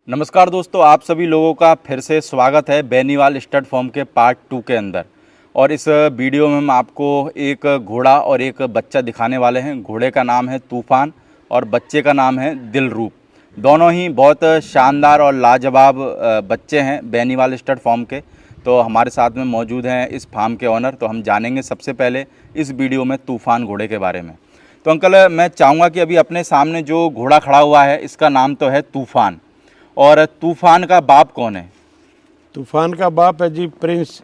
नमस्कार दोस्तों, आप सभी लोगों का फिर से स्वागत है बेनीवाल स्टड फॉर्म के पार्ट 2 के अंदर। और इस वीडियो में हम आपको एक घोड़ा और एक बच्चा दिखाने वाले हैं। घोड़े का नाम है तूफान और बच्चे का नाम है दिलरूप। दोनों ही बहुत शानदार और लाजवाब बच्चे हैं बेनीवाल स्टड फॉर्म के। तो हमारे साथ में मौजूद हैं इस फार्म के ऑनर। तो हम जानेंगे सबसे पहले इस वीडियो में तूफान घोड़े के बारे में। तो अंकल, मैं चाहूँगा कि अभी अपने सामने जो घोड़ा खड़ा हुआ है इसका नाम तो है तूफान, और तूफान का बाप कौन है? तूफान का बाप है जी प्रिंस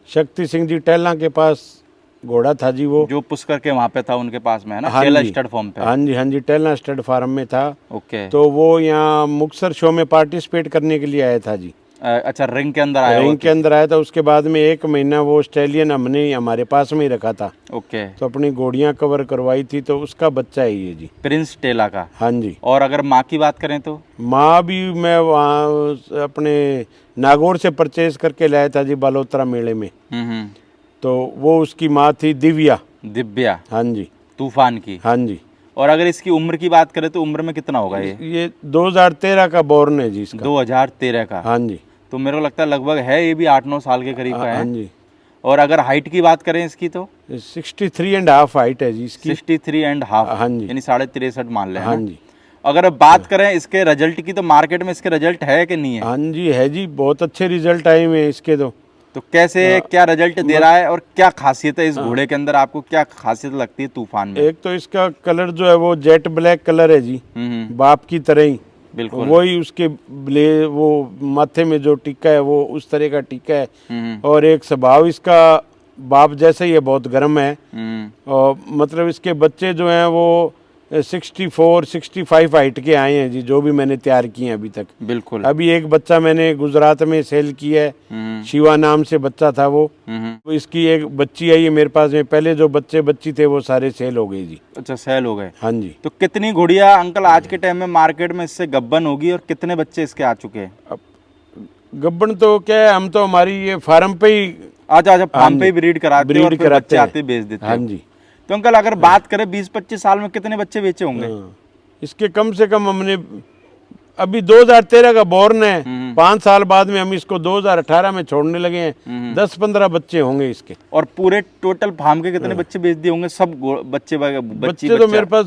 शक्ति सिंह जी। टहला के पास घोड़ा था जी, वो जो पुष्कर के वहाँ पे था उनके पास में है ना, हाँ टेला जी, स्टड फॉर्म पे। हाँ जी टहला स्टड फार्म में था। ओके। तो वो यहाँ मुक्तसर शो में पार्टिसिपेट करने के लिए आया था जी। अच्छा, रिंग के अंदर आया रिंग के अंदर आया था। उसके बाद में 1 महीना वो ऑस्ट्रेलियन हमने हमारे पास में ही रखा था। ओके। तो अपनी घोड़ियाँ कवर करवाई थी, तो उसका बच्चा है ये जी, प्रिंस टेला का। हाँ जी। और अगर माँ की बात करें तो माँ भी मैं वहाँ अपने नागौर से परचेज करके लाया था जी, बालोतरा मेले में। तो वो उसकी माँ थी दिव्या। दिव्या, हाँ जी, तूफान की। हाँ जी। और अगर इसकी उम्र की बात करें तो उम्र में कितना होगा ये? 2013 का बोर्न है जी इसका। 2013 का। हाँ जी, तो मेरे को लगता है लगभग है ये भी 8-9 साल के करीब का हाँ है। जी। और अगर हाइट की बात करें इसकी तो 63.5 हाइट है जी इसकी। 63.5, हाँ जी, यानी 63.5 मान लें, है हाँ ना? जी, अगर बात करें इसके रिजल्ट की तो मार्केट में इसके रिजल्ट है कि नहीं है? हाँ जी है जी। बहुत अच्छे रिजल्ट आए हुए हैं इसके। तो कैसे क्या रिजल्ट दे रहा है और क्या खासियत है इस घोड़े के अंदर? आपको क्या खासियत लगती है तूफान में? एक तो इसका कलर जो है वो जेट ब्लैक कलर है जी, बाप की तरह ही। बिल्कुल वही उसके वो माथे में जो टीका है वो उस तरह का टीका है। और एक स्वभाव इसका बाप जैसे ही है, बहुत गर्म है। और मतलब इसके बच्चे जो हैं वो 64-65 हाइट के आए हैं जी, जो भी मैंने तैयार किए हैं अभी तक। बिल्कुल। अभी एक बच्चा मैंने गुजरात में सेल किया है, शिवा नाम से बच्चा था वो। इसकी एक बच्ची आई है मेरे पास में। पहले जो बच्ची थे वो सारे सेल हो गए जी। अच्छा, सेल हो गए। हाँ जी। तो कितनी घोड़ियां अंकल आज के टाइम में मार्केट में इससे गब्बन होगी और कितने बच्चे इसके आ चुके हैं? अब गब्बन तो क्या है, हम तो हमारी ये फार्म पे ही अच्छा, फार्म पे ही ब्रीड कराते हैं और फिर बच्चे आते बेच देते हैं। हाँ जी। तो अंकल अगर बात करें 20-25 साल में कितने बच्चे बेचे होंगे? इसके कम से कम हमने अभी 2013 का बोर्न है, 5 साल बाद में हम इसको 2018 में छोड़ने लगे हैं। 10-15 बच्चे होंगे इसके। और पूरे टोटल फार्म के कितने बच्चे बेच दिए होंगे? सब बच्चे तो मेरे पास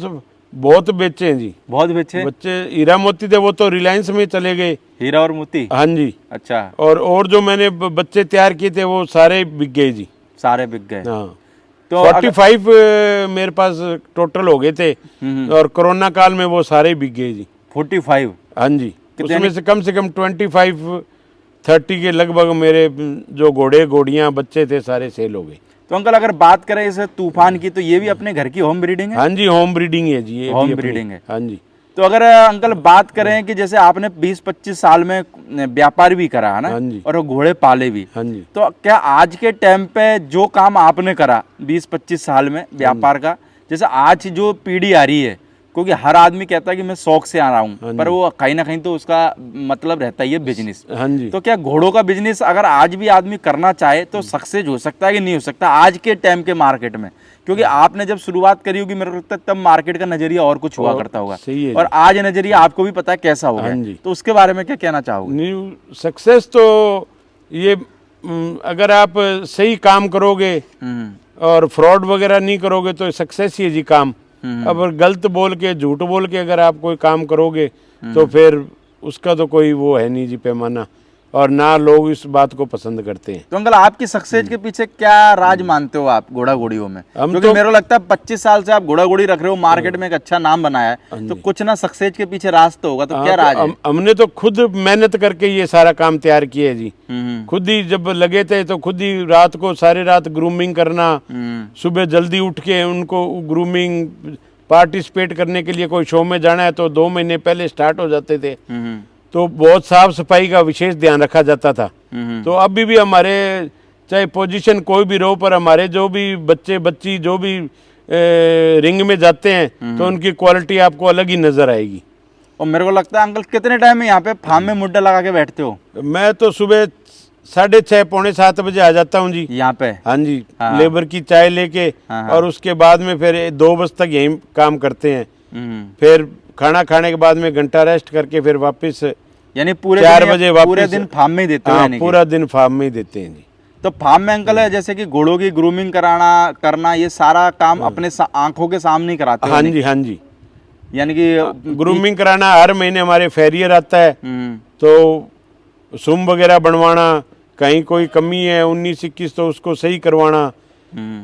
बहुत बेचे हैं जी। बहुत बेचे बच्चे हीरा मोती थे, वो तो रिलायंस में चले गए। हीरा और मोती? हाँ जी। अच्छा। और जो मैंने बच्चे तैयार किए थे वो सारे बिक गए जी। सारे बिक गए। हाँ। तो 45 मेरे पास टोटल हो गए थे, और कोरोना काल में वो सारे बिक गए जी। 45? हाँ जी। उसमें से कम 25-30 के लगभग मेरे जो घोड़ियाँ बच्चे थे सारे सेल हो गए। तो अंकल अगर बात करें इस तूफान की तो ये भी अपने घर की होम ब्रीडिंग है? हाँ जी, होम ब्रीडिंग है जी, ये होम ब्रीडिंग है। हाँ जी। तो अगर अंकल बात करें कि जैसे आपने 20-25 साल में व्यापार भी करा है ना, हाँ जी, और वो घोड़े पाले भी, हाँ जी। तो क्या आज के टाइम पे जो काम आपने करा 20-25 साल में व्यापार का, जैसे आज जो पीढ़ी आ रही है, क्योंकि हर आदमी कहता है कि मैं शौक से आ रहा हूँ, पर वो कहीं ना कहीं तो उसका मतलब रहता ही है बिजनेस। हाँ जी। तो क्या घोड़ों का बिजनेस अगर आज भी आदमी करना चाहे तो सक्सेस हो सकता है कि नहीं हो सकता आज के टाइम के मार्केट में? क्योंकि आपने जब शुरुआत करी होगी मेरे को लगता है तब मार्केट का नजरिया और कुछ हुआ करता होगा, और आज नजरिया आपको भी पता है कैसा हो गया। तो उसके बारे में क्या कहना चाहोगे? न्यू सक्सेस तो ये अगर आप सही काम करोगे और फ्रॉड वगैरह नहीं करोगे तो सक्सेस ही है जी काम। अब गलत बोल के, झूठ बोल के अगर आप कोई काम करोगे तो फिर उसका तो कोई वो है नहीं जी पैमाना, और ना लोग इस बात को पसंद करते हैं। तो अंकल आपकी सक्सेस के पीछे क्या राज मानते हो आप घोड़ा घोड़ियों में? क्योंकि तो मेरे को लगता है 25 साल से आप घोड़ा घोड़ी रख रहे हो, मार्केट में एक अच्छा नाम बनाया है, तो कुछ ना सक्सेस के पीछे राज तो होगा। तो क्या राज है? हमने तो खुद मेहनत करके ये सारा काम तैयार किया है जी। खुद ही जब लगे थे तो खुद ही रात को सारी रात ग्रूमिंग करना, सुबह जल्दी उठ के उनको ग्रूमिंग पार्टिसिपेट करने के लिए कोई शो में जाना है तो 2 महीने पहले स्टार्ट हो जाते थे। तो बहुत साफ सफाई का विशेष ध्यान रखा जाता था। तो अभी भी हमारे चाहे पोजीशन कोई भी रहो, पर हमारे जो भी बच्ची जो भी रिंग में जाते हैं तो उनकी क्वालिटी आपको अलग ही नजर आएगी। और मेरे को लगता है अंकल कितने टाइम में यहाँ पे फार्म में मुड्डा लगा के बैठते हो? मैं तो सुबह 6:30 पौने 7 बजे आ जाता हूँ जी यहाँ पे। हाँ जी। लेबर की चाय लेके, और उसके बाद में फिर 2 बजे तक यहीं काम करते हैं। फिर खाना खाने के बाद में घंटा रेस्ट करके फिर वापस यानी पूरे 4 दिन बजे वापस पूरे दिन फार्म में ही देते हो हाँ, यानी कि? पूरा दिन फार्म में ही देते हैं जी। तो फार्म में अंकल है जैसे कि घोड़ों की ग्रूमिंग करना ये सारा काम अपने आंखों के सामने ही कराते हो हाँ यानी जी, हाँ जी। यानी कि ग्रूमिंग कराना, हर महीने हमारे फेरियर आता है, तो सूम वगैरह बनवाना, कहीं कोई कमी है 19-21 तो उसको सही करवाना,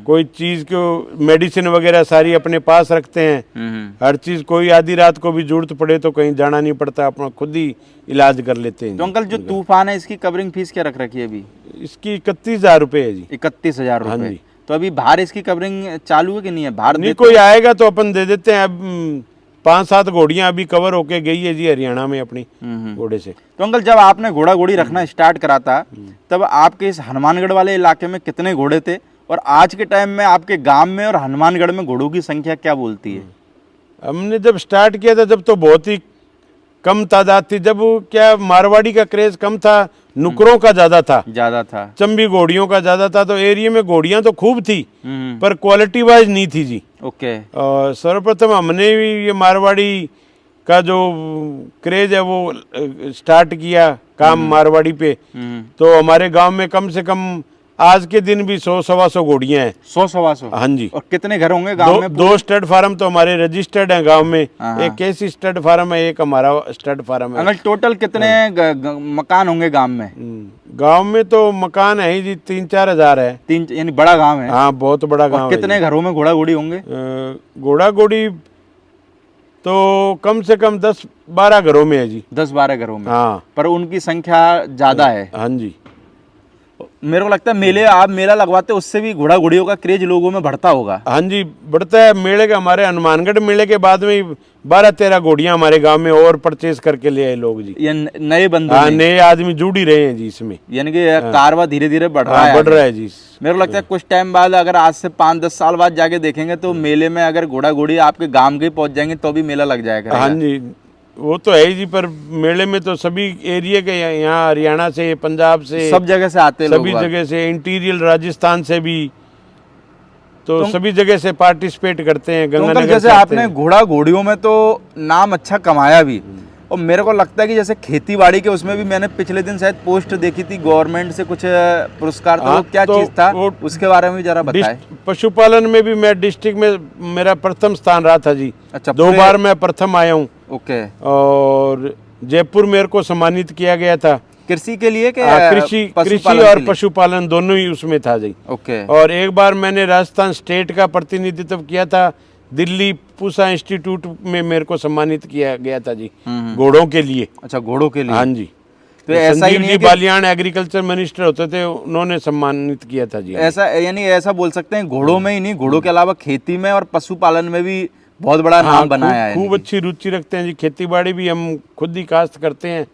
कोई चीज़ को मेडिसिन वगैरह सारी अपने पास रखते हैं। हर चीज़, कोई आधी रात को भी जरूरत पड़े तो कहीं जाना नहीं पड़ता, अपना खुद ही इलाज कर लेते हैं। तो अंकल जो तूफान है इसकी कवरिंग फीस क्या रख रखी है अभी? इसकी 31,000 रुपये है जी। 31,000 हाँ रुपये। जी। तो अभी बाहर इसकी कवरिंग चालू है कि नहीं है? बाहर नहीं, देते कोई हो? आएगा तो अपन दे देते हैं। अब 5-7 घोड़ियाँ अभी कवर होके गई है जी हरियाणा में अपनी घोड़े से। तो अंकल जब आपने घोड़ा घोड़ी रखना स्टार्ट करा था तब आपके इस हनुमानगढ़ वाले इलाके में कितने घोड़े थे, और आज के टाइम में आपके गांव में और हनुमानगढ़ में घोड़ों की संख्या क्या बोलती है? हमने जब स्टार्ट किया था जब तो बहुत ही कम तादाद थी। जब क्या मारवाड़ी का क्रेज कम था, नुकरों का ज्यादा था, ज्यादा था। चंबी घोड़ियों का ज्यादा था, तो एरिया में घोड़ियां तो खूब थी पर क्वालिटी वाइज नहीं थी जी। ओके। और सर्वप्रथम हमने भी ये मारवाड़ी का जो क्रेज है वो स्टार्ट किया काम मारवाड़ी पे। तो हमारे गांव में कम से कम आज के दिन भी 100-125 घोड़ियां हैं। 100-125? हाँ जी। और कितने घर होंगे गांव में? दो स्टड फार्म तो हमारे रजिस्टर्ड हैं गांव में। एक कैसी स्टड फार्म है, एक हमारा स्टड फार्म है। अंकल टोटल कितने मकान होंगे गांव में? गांव में तो मकान है ही जी 3-4 हजार है। यानी बड़ा गांव है? हाँ, बहुत बड़ा गांव है। कितने घरों में घोड़ा घोड़ी होंगे? घोड़ा घोड़ी तो कम से कम 10-12 घरों में है जी। 10-12 घरों में? हाँ। पर उनकी संख्या ज्यादा है। हाँ जी। मेरे को लगता है आप मेला लगवाते उससे भी घोड़ा घोड़ियों का क्रेज लोगों में बढ़ता होगा। हाँ जी, बढ़ता है। मेले का, हमारे हनुमानगढ़ मेले के बाद में 12-13 घोड़ियां हमारे गांव में और परचेज करके ले आए लोग जी। ये नए बंदे? हाँ, नए आदमी जुड़ ही रहे हैं जी इसमें। यानी कि कारवा धीरे धीरे बढ़ रहा है? बढ़ रहा है जी। मेरे को लगता है कुछ टाइम बाद, अगर आज से 5-10 साल बाद जाके देखेंगे तो मेले में अगर घोड़ा घोड़ी आपके गांव के पहुंच जाएंगे तो भी मेला लग जाएगा। हाँ जी, वो तो है ही जी। पर मेले में तो सभी एरिया के, यहाँ हरियाणा से, पंजाब से, सब जगह से आते हैं लोग। सभी जगह से, इंटीरियर राजस्थान से भी, तो सभी जगह से पार्टिसिपेट करते हैं। गंगानगर जैसे आपने घोड़ा घोड़ियों में तो नाम अच्छा कमाया भी, और मेरे को लगता है कि जैसे खेती बाड़ी के उसमें भी मैंने पिछले दिन शायद पोस्ट देखी थी, गवर्नमेंट से कुछ पुरस्कार, तो वो क्या चीज था उसके बारे में भी जरा बताएं। पशुपालन में भी मैं डिस्ट्रिक्ट में मेरा प्रथम स्थान रहा था जी। अच्छा, 2 बार मैं प्रथम आया हूँ। ओके। और जयपुर मेरे को सम्मानित किया गया था कृषि के लिए कि कृषि और पशुपालन दोनों ही उसमें था जी। ओके। और एक बार मैंने राजस्थान स्टेट का प्रतिनिधित्व किया था, दिल्ली पूसा इंस्टीट्यूट में मेरे को सम्मानित किया गया था जी, घोड़ों के लिए। अच्छा, घोड़ों के लिए? हाँ जी। तो ऐसा ही नहीं है कि बालियान एग्रीकल्चर मिनिस्टर होते थे, उन्होंने सम्मानित किया था जी। ऐसा यानी ऐसा बोल सकते हैं घोड़ों में ही नहीं, घोड़ों के अलावा खेती में और पशुपालन में भी बहुत बड़ा नाम बनाया है। खूब अच्छी रुचि रखते हैं जी। खेती बाड़ी भी हम खुद ही काश्त करते हैं,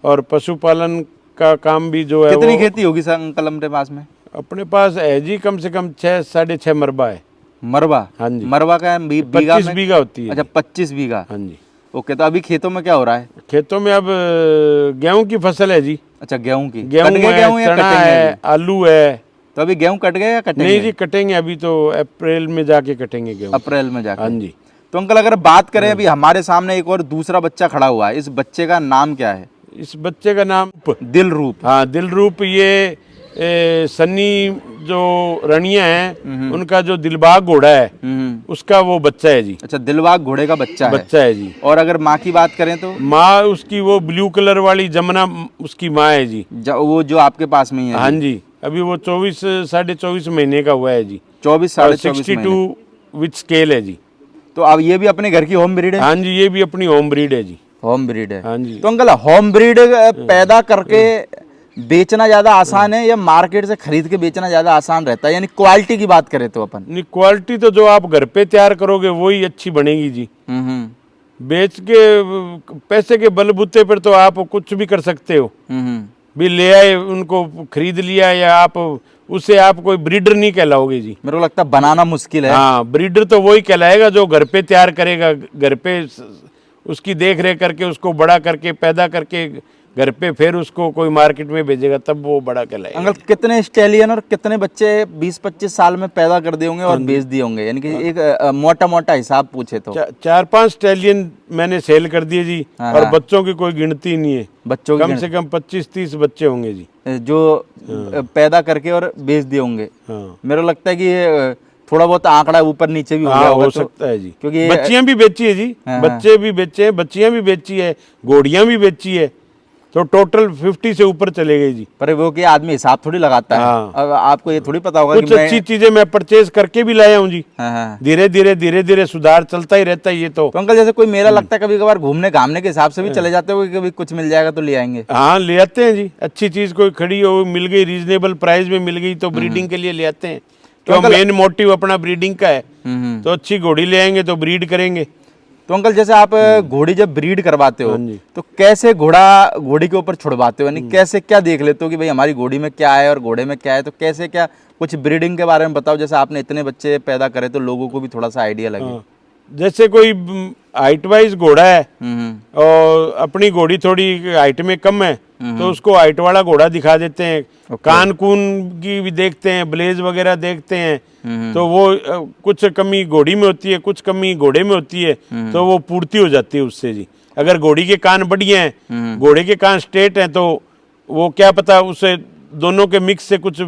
और पशुपालन का काम भी जो है। कितनी खेती होगी सर अंकल अपने पास में? अपने पास है जी कम से कम 6-6.5 मरबा है। मरबा? हाँ जी। मरबा का बीघा 25 में? बीघा होती है। अच्छा, 25 बीघा। हाँ जी। ओके। तो अभी खेतों में क्या हो रहा है? खेतों में अब गेहूं की फसल है जी। अच्छा, गेहूं की? गेहूं है, चना है, आलू है। तो अभी गेहूं कट गए या कटेंगे? नहीं जी, कटेंगे अभी तो, अप्रैल में जाके कटेंगे गेहूं। अप्रैल में जाके? हाँ जी। तो अंकल अगर बात करें, अभी हमारे सामने एक और दूसरा बच्चा खड़ा हुआ है, इस बच्चे का नाम क्या है? इस बच्चे का नाम दिलरूप। हाँ, दिलरूप। ये सन्नी जो रनिया है उनका जो दिलबाग घोड़ा है उसका वो बच्चा है जी। अच्छा, दिलबाग घोड़े का बच्चा है जी। और अगर माँ की बात करें तो? माँ उसकी वो ब्लू कलर वाली जमुना उसकी माँ है जी। वो जो आपके पास में ही है? हाँ जी। अभी वो 24-24.5 महीने का हुआ है जी। 24-24.5 विथ स्केल है जी। तो अब ये भी अपने घर की होम ब्रीड है? हाँ जी, ये भी अपनी होम ब्रीड है जी। होम ब्रीड है? हाँ जी। तो अंकल होम ब्रीड पैदा करके बेचना ज्यादा आसान है या मार्केट से खरीद के बेचना ज्यादा आसान रहता है? यानी क्वालिटी की बात करें तो अपन? नहीं, क्वालिटी तो जो आप घर पे तैयार करोगे वही अच्छी बनेगी जी। बेच के पैसे के बलबूते पर तो आप कुछ भी कर सकते हो। भी ले आए, उनको खरीद लिया, या आप उससे आप कोई ब्रीडर नहीं कहलाओगे जी। मेरे को लगता है बनाना मुश्किल है। हाँ, ब्रीडर तो वही कहलाएगा जो घर पे तैयार करेगा, घर पे उसकी देख रेख करके, उसको बड़ा करके, पैदा करके घर पे फिर उसको कोई मार्केट में भेजेगा तब वो बड़ा कहलाएगा। अंकल कितने स्टेलियन और कितने बच्चे 20-25 साल में पैदा कर दिए होंगे और बेच दिए होंगे, यानी कि एक मोटा मोटा हिसाब पूछे तो? 4-5 स्टैलियन मैंने सेल कर दिए जी। और बच्चों की कोई गिनती नहीं है, बच्चों की कम से कम 25-30 बच्चे होंगे जी जो पैदा करके और बेच दिए होंगे। हाँ। मेरे को लगता है कि ये थोड़ा बहुत आंकड़ा ऊपर नीचे भी हो गया होगा, हो तो सकता है जी, क्योंकि बच्चियां भी बेची है जी। बच्चे भी बेचे हैं, बच्चियां भी बेची है, घोड़ियां भी बेची है, तो टोटल 50 से ऊपर चले गए जी। पर वो कि आदमी हिसाब थोड़ी लगाता है। हाँ। अब आपको ये थोड़ी पता होगा कुछ कि अच्छी चीजें मैं परचेज करके भी लाया हूँ जी। हाँ। धीरे धीरे सुधार चलता ही रहता है ये तो। अंकल जैसे कोई मेला लगता है, कभी कभार घूमने घामने के हिसाब से भी चले जाते हो कि कभी कुछ मिल जाएगा तो ले आएंगे? हाँ, ले आते हैं जी। अच्छी चीज कोई खड़ी हो, मिल गई, रीजनेबल प्राइस में मिल गई तो ब्रीडिंग के लिए ले आते हैं। तो मेन मोटिव अपना ब्रीडिंग का है, तो अच्छी घोड़ी ले आएंगे तो ब्रीड करेंगे। तो अंकल जैसे आप घोड़ी जब ब्रीड करवाते हो हाँ जी। तो कैसे घोड़ी के ऊपर छुड़वाते हो, यानी कैसे क्या देख लेते हो कि भाई हमारी घोड़ी में क्या है और घोड़े में क्या है, तो कैसे क्या कुछ ब्रीडिंग के बारे में बताओ। जैसे आपने इतने बच्चे पैदा करे तो लोगों को भी थोड़ा सा आइडिया लगे। हाँ। जैसे कोई हाइट वाइज घोड़ा है और अपनी घोड़ी थोड़ी हाइट में कम है तो उसको हाइट वाला घोड़ा दिखा देते हैं। कान कून की भी देखते हैं, ब्लेज वगैरह देखते हैं, तो वो कुछ कमी घोड़ी में होती है, कुछ कमी घोड़े में होती है, तो वो पूर्ति हो जाती है उससे जी। अगर घोड़ी के कान बढ़िया हैं, घोड़े के कान स्ट्रेट हैं, तो वो क्या पता उससे दोनों के मिक्स से कुछ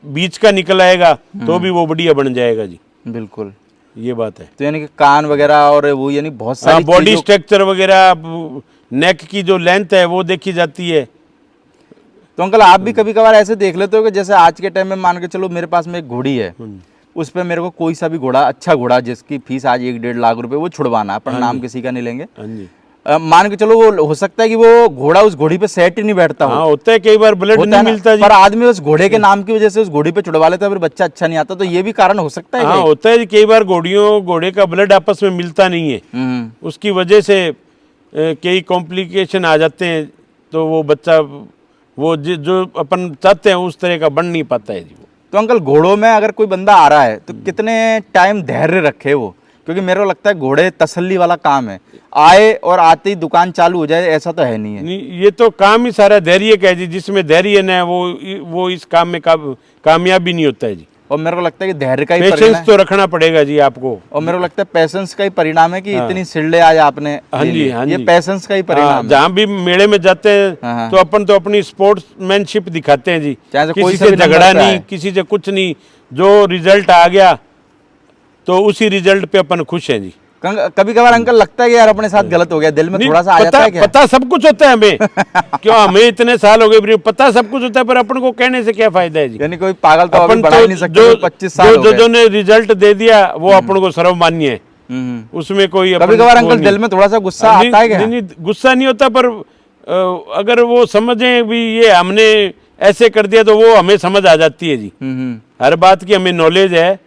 बीच का निकल आएगा तो भी वो बढ़िया बन जाएगा जी। बिल्कुल, ये बात है। तो यानी कि कान वगैरह और वो यानी बहुत सारी बॉडी स्ट्रक्चर वगैरह, नेक की जो लेंथ है वो देखी जाती है। तो अंकल आप भी कभी कभार ऐसे देख लेते हो कि जैसे आज के टाइम में मान के चलो मेरे पास में एक घोड़ी है, उस पे मेरे को कोई सा भी घोड़ा, अच्छा घोड़ा जिसकी फीस आज 1-1.5 लाख रुपए, वो छुड़वाना है, पर नाम किसी का नहीं लेंगे। हाँ जी। मान के चलो वो हो सकता है कि वो घोड़ा उस घोड़ी पे सेट ही नहीं बैठता हो। हाँ, होता है कई बार ब्लड नहीं मिलता जी। पर आदमी उस घोड़े के नाम की वजह से उस घोड़ी पे छुड़वा लेता है, फिर बच्चा अच्छा नहीं आता, तो ये भी कारण हो सकता है। हाँ, होता है जी, कई बार घोड़े का ब्लड आपस में मिलता नहीं है, उसकी वजह से कई कॉम्प्लिकेशन आ जाते हैं, तो वो बच्चा वो जो अपन चाहते हैं उस तरह का बन नहीं पाता है जी। तो अंकल घोड़ों में अगर कोई बंदा आ रहा है तो कितने टाइम धैर्य रखे वो, क्योंकि मेरे को लगता है घोड़े तसल्ली वाला काम है, आए और आते ही दुकान चालू हो जाए ऐसा तो है नहीं है। नहीं, ये तो काम ही सारा धैर्य का है जी। जिसमें धैर्य न है वो इस काम में कामयाब भी नहीं होता है जी। और मेरे को लगता है कि धैर्य का ही पेशेंस तो रखना पड़ेगा जी आपको। और मेरे को लगता है पैसेंस का ही परिणाम है कि इतनी सिल्डे आज आपने। हाँ जी, हाँ ये जी, पैसेंस का ही परिणाम है। जहाँ भी मेले में जाते हैं तो अपन तो अपनी स्पोर्ट्समैनशिप दिखाते हैं जी। किसी से झगड़ा नहीं, किसी से कुछ नहीं, जो रिजल्ट आ गया तो उसी रिजल्ट पे अपन खुश हैं जी। कभी कभार अंकल लगता है कि यार अपने साथ गलत हो गया, दिल में थोड़ा सा आ जाता है क्या? पता सब कुछ होता है हमें क्यों, हमें इतने साल हो गए, पता सब कुछ होता है, पर अपन को कहने से क्या फायदा है जी। यानी कोई पागल तो अपन बढ़ा ही नहीं सकता। 25 साल हो गए, जो ने रिजल्ट दे दिया वो अपन को सर्वमान्य है, उसमें कोई। कभी कभार अंकल दिल में थोड़ा सा गुस्सा आता है क्या? नहीं, गुस्सा नहीं होता, पर अगर वो समझे भी ये हमने ऐसे कर दिया तो वो हमें समझ आ जाती है जी। हर बात की हमें नॉलेज है,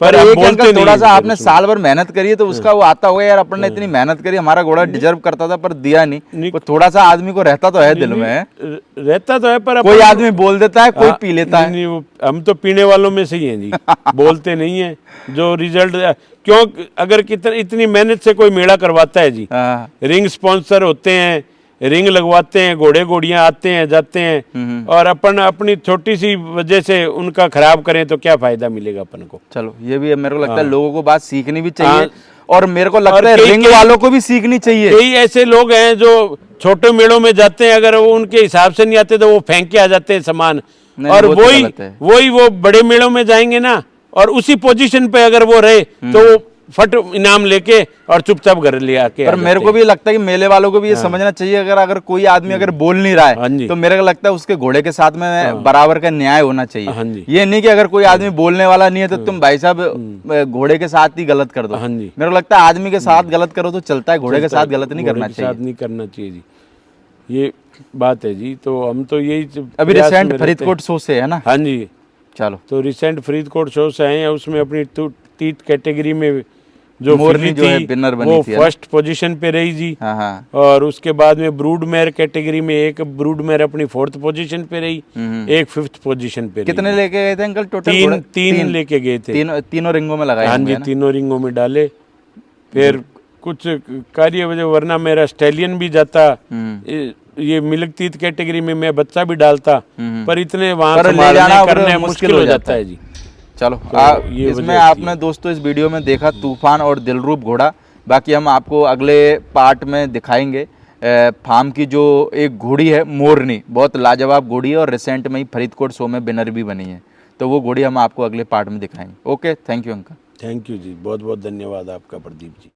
पर एक बोलते अंकल नहीं। थोड़ा सा आपने साल भर मेहनत करी है तो उसका वो आता होगा यार, अपन ने इतनी मेहनत करी, हमारा घोड़ा डिजर्व करता था पर दिया नहीं। तो थोड़ा सा आदमी को रहता तो है दिल में, रहता तो है, पर कोई आदमी बोल देता है, कोई पी लेता है। नहीं, हम तो पीने वालों में से ही हैं जी बोलते नहीं है। जो रिजल्ट क्यों, अगर इतनी मेहनत से कोई मेला करवाता है जी, रिंग स्पॉन्सर होते हैं, रिंग लगवाते हैं, घोड़े घोड़ियां आते हैं जाते हैं, और अपन अपनी छोटी सी वजह से उनका खराब करें तो क्या फायदा मिलेगा अपन को। चलो ये भी मेरे को लगता है लोगों को बात सीखनी भी चाहिए, और मेरे को लगता है रिंग वालों को भी सीखनी चाहिए। कई ऐसे लोग हैं जो छोटे मेलों में जाते हैं, अगर वो उनके हिसाब से नहीं आते तो वो फेंक के आ जाते हैं सामान, और वही वो बड़े मेलों में जाएंगे ना, और उसी पोजीशन पे अगर वो रहे तो फट इनाम लेके और चुपचाप घर ले आके। पर मेरे को भी लगता है कि मेले वालों को भी ये समझना चाहिए, अगर कोई आदमी अगर बोल नहीं रहा है तो मेरे को लगता है उसके घोड़े के साथ में बराबर का न्याय होना चाहिए। ये नहीं कि अगर कोई आदमी बोलने वाला नहीं है तो तुम भाई साहब घोड़े के साथ ही गलत कर दो। मेरे को लगता है आदमी के साथ गलत करो तो चलता है, घोड़े के साथ गलत नहीं करना चाहिए। नहीं करना चाहिए जी, ये बात है जी। तो हम तो यही अभी रिसेंट फरीदकोट शो से है ना? हाँ जी, चलो। तो रिसेंट फरीदकोट शो से आए हैं, उसमें अपनी तीत कैटेगरी में जो मोरनी जो है विनर बनी वो थी, फर्स्ट पोजीशन पे रही जी। और उसके बाद में ब्रूडमेयर कैटेगरी में एक ब्रूडमेयर अपनी 4th पोजीशन पे रही, एक 5th पोजीशन पे रही। कितने लेके गए थे अंकल टोटल? तीन लेके गए थे। तीनों रिंगों में लगाए? हाँ जी, तीनों रिंगों में डाले। फिर कुछ कार्य वजह, वरना मेरा स्टैलियन भी जाता, ये मिल्क टीथ कैटेगरी में मैं बच्चा भी डालता, पर इतने वहाँ पर ले संभालने जाना करने मुश्किल हो जाता है जी। चलो ये इसमें वजह आपने दोस्तों इस वीडियो में देखा तूफान और दिलरूप घोड़ा। बाकी हम आपको अगले पार्ट में दिखाएंगे फार्म की जो एक घोड़ी है मोरनी, बहुत लाजवाब घोड़ी है और रिसेंट में ही फरीदकोट शो में विनर भी बनी है। तो वो घोड़ी हम आपको अगले पार्ट में दिखाएंगे। Okay, thank you uncle. Thank you ji, बहुत बहुत धन्यवाद आपका प्रदीप जी।